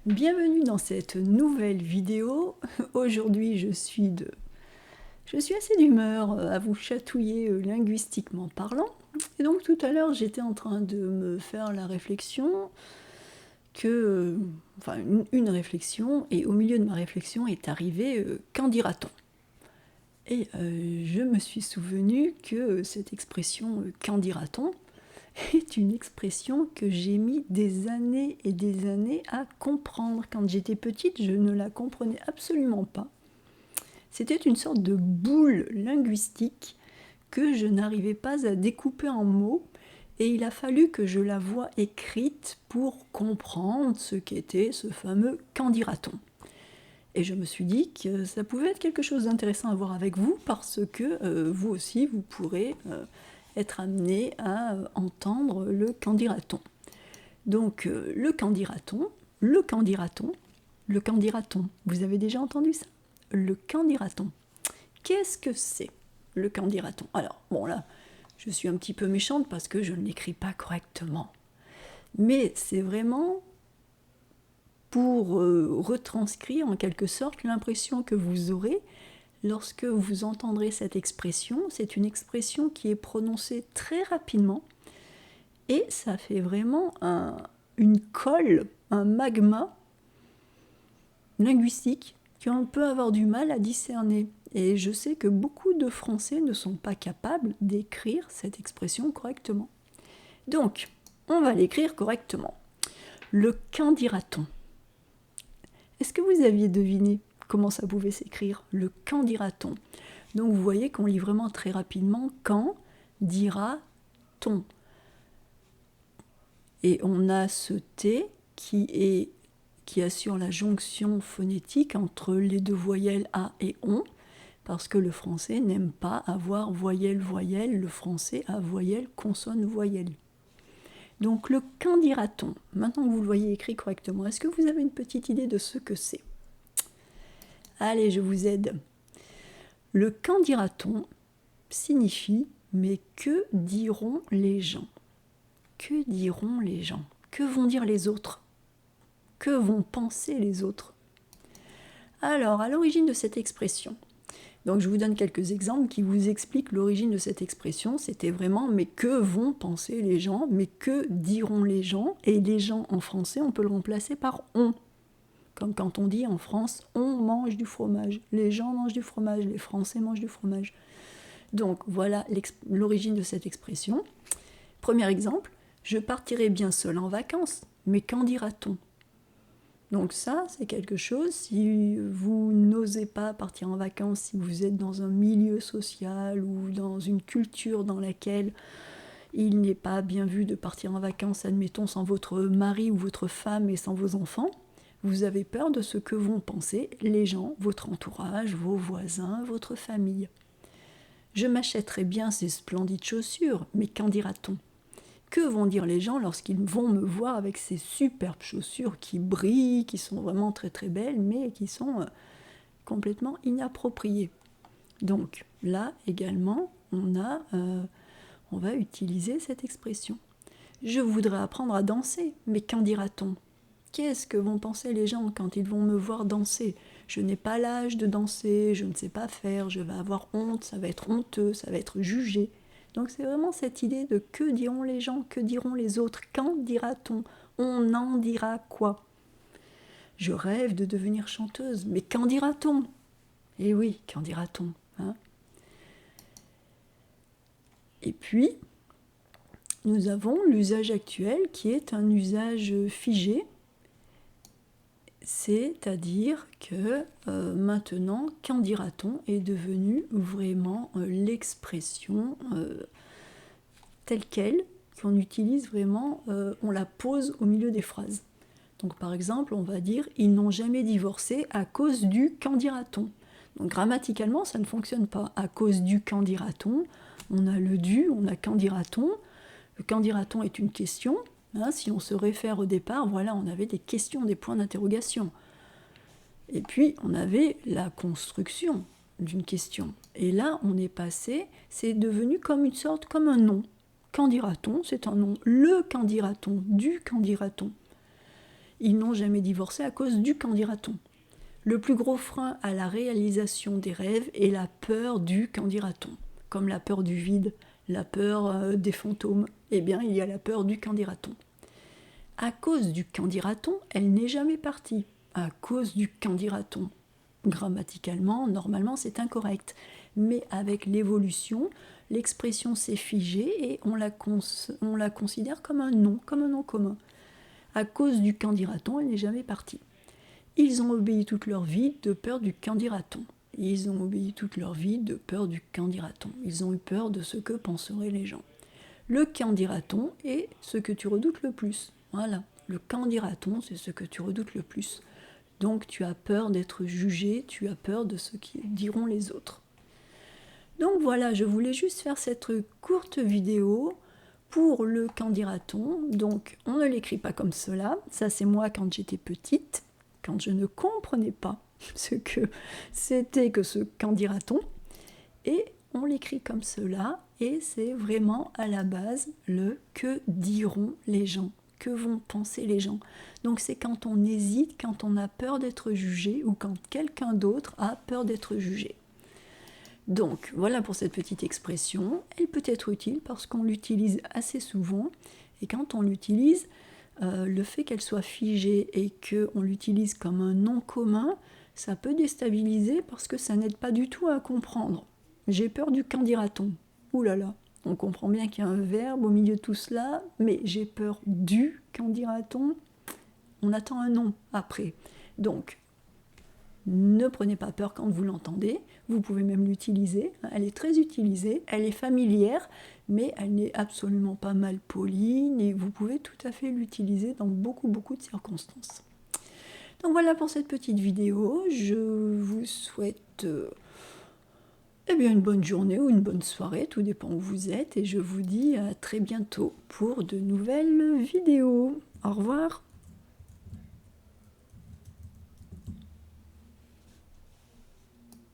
Bienvenue dans cette nouvelle vidéo. Aujourd'hui, je suis assez d'humeur à vous chatouiller linguistiquement parlant. Et donc tout à l'heure, j'étais en train de me faire la réflexion une réflexion, et au milieu de ma réflexion est arrivé qu'en dira-t-on ? Et je me suis souvenu que cette expression qu'en dira-t-on est une expression que j'ai mis des années et des années à comprendre. Quand j'étais petite, je ne la comprenais absolument pas. C'était une sorte de boule linguistique que je n'arrivais pas à découper en mots, et il a fallu que je la voie écrite pour comprendre ce qu'était ce fameux « qu'en dira-t-on ». Et je me suis dit que ça pouvait être quelque chose d'intéressant à voir avec vous, parce que vous aussi, vous pourrez être amené à entendre le « qu'en dira-t-on ». Donc, le « qu'en dira-t-on », le « qu'en dira-t-on », le « qu'en dira-t-on ». Vous avez déjà entendu ça ? Le « qu'en dira-t-on ». Qu'est-ce que c'est, le « qu'en dira-t-on » ? Alors, bon là, je suis un petit peu méchante parce que je ne l'écris pas correctement. Mais c'est vraiment pour retranscrire en quelque sorte l'impression que vous aurez lorsque vous entendrez cette expression. C'est une expression qui est prononcée très rapidement et ça fait vraiment une colle, un magma linguistique qu'on peut avoir du mal à discerner. Et je sais que beaucoup de Français ne sont pas capables d'écrire cette expression correctement. Donc, on va l'écrire correctement. Le « qu'en dira-t-on » ? Est-ce que vous aviez deviné comment ça pouvait s'écrire, le « qu'en dira-t-on » ? Donc vous voyez qu'on lit vraiment très rapidement « quand dira-t-on » ? Et on a ce T qui assure la jonction phonétique entre les deux voyelles A et ON, parce que le français n'aime pas avoir voyelle-voyelle, le français a voyelle, consonne, voyelle. Donc le « qu'en dira-t-on » ? Maintenant que vous le voyez écrit correctement, est-ce que vous avez une petite idée de ce que c'est ? Allez, je vous aide. Le « qu'en dira-t-on » signifie « mais que diront les gens » ? Que diront les gens ? Que vont dire les autres ? Que vont penser les autres ? Alors, à l'origine de cette expression, donc je vous donne quelques exemples qui vous expliquent l'origine de cette expression. C'était vraiment « mais que vont penser les gens ?» Mais que diront les gens ? Et les gens en français, on peut le remplacer par « on ». Comme quand on dit en France « on mange du fromage ». Les gens mangent du fromage, les Français mangent du fromage. Donc voilà l'origine de cette expression. Premier exemple, je partirai bien seul en vacances, mais qu'en dira-t-on ? Donc ça, c'est quelque chose, si vous n'osez pas partir en vacances, si vous êtes dans un milieu social ou dans une culture dans laquelle il n'est pas bien vu de partir en vacances, admettons, sans votre mari ou votre femme et sans vos enfants, vous avez peur de ce que vont penser les gens, votre entourage, vos voisins, votre famille. Je m'achèterai bien ces splendides chaussures, mais qu'en dira-t-on ? Que vont dire les gens lorsqu'ils vont me voir avec ces superbes chaussures qui brillent, qui sont vraiment très très belles, mais qui sont complètement inappropriées. Donc là également, on va utiliser cette expression. Je voudrais apprendre à danser, mais qu'en dira-t-on ? Qu'est-ce que vont penser les gens quand ils vont me voir danser ? Je n'ai pas l'âge de danser, je ne sais pas faire, je vais avoir honte, ça va être honteux, ça va être jugé. Donc c'est vraiment cette idée de que diront les gens, que diront les autres, qu'en dira-t-on ? On en dira quoi ? Je rêve de devenir chanteuse, mais qu'en dira-t-on ? Eh oui, qu'en dira-t-on, hein ? Et puis, nous avons l'usage actuel qui est un usage figé, c'est-à-dire que maintenant, qu'en dira-t-on est devenu vraiment l'expression telle qu'elle, qu'on utilise vraiment, on la pose au milieu des phrases. Donc par exemple, on va dire « ils n'ont jamais divorcé à cause du qu'en dira-t-on ». Donc grammaticalement, ça ne fonctionne pas. À cause du qu'en dira-t-on, on a le du, on a qu'en dira-t-on. Le qu'en dira-t-on est une question. Hein, si on se réfère au départ, voilà, on avait des questions, des points d'interrogation. Et puis, on avait la construction d'une question. Et là, on est passé, c'est devenu comme une sorte, comme un nom. Qu'en dira-t-on ? C'est un nom. Le qu'en dira-t-on ? Du qu'en dira-t-on ? ils n'ont jamais divorcé à cause du qu'en dira-t-on. Le plus gros frein à la réalisation des rêves est la peur du qu'en dira-t-on. Comme la peur du vide, la peur des fantômes, eh bien il y a la peur du qu'en dira-t-on. À cause du qu'en dira-t-on, elle n'est jamais partie. À cause du qu'en dira-t-on. Grammaticalement, normalement, c'est incorrect. Mais avec l'évolution, l'expression s'est figée et on la considère comme un nom commun. À cause du qu'en dira-t-on, elle n'est jamais partie. Ils ont obéi toute leur vie de peur du qu'en dira-t-on. Ils ont obéi toute leur vie de peur du qu'en dira-t-on. Ils ont eu peur de ce que penseraient les gens. Le qu'en dira-t-on est ce que tu redoutes le plus. Voilà, le qu'en dira-t-on, c'est ce que tu redoutes le plus. Donc tu as peur d'être jugé, tu as peur de ce qu'ils diront les autres. Donc voilà, je voulais juste faire cette courte vidéo pour le qu'en dira-t-on. Donc on ne l'écrit pas comme cela, ça c'est moi quand j'étais petite, quand je ne comprenais pas ce que c'était que ce qu'en dira-t-on. Et on l'écrit comme cela, et c'est vraiment à la base le que diront les gens, que vont penser les gens. Donc c'est quand on hésite, quand on a peur d'être jugé, ou quand quelqu'un d'autre a peur d'être jugé. Donc voilà pour cette petite expression, elle peut être utile parce qu'on l'utilise assez souvent, et quand on l'utilise, le fait qu'elle soit figée et qu'on l'utilise comme un nom commun, ça peut déstabiliser parce que ça n'aide pas du tout à comprendre. J'ai peur du qu'en dira-t-on. Ouh là là, on comprend bien qu'il y a un verbe au milieu de tout cela, mais j'ai peur du qu'en dira-t-on. On attend un nom après. Donc, ne prenez pas peur quand vous l'entendez, vous pouvez même l'utiliser, elle est très utilisée, elle est familière, mais elle n'est absolument pas mal polie, et vous pouvez tout à fait l'utiliser dans beaucoup de circonstances. Donc voilà pour cette petite vidéo, je vous souhaite une bonne journée ou une bonne soirée, tout dépend où vous êtes, et je vous dis à très bientôt pour de nouvelles vidéos. Au revoir.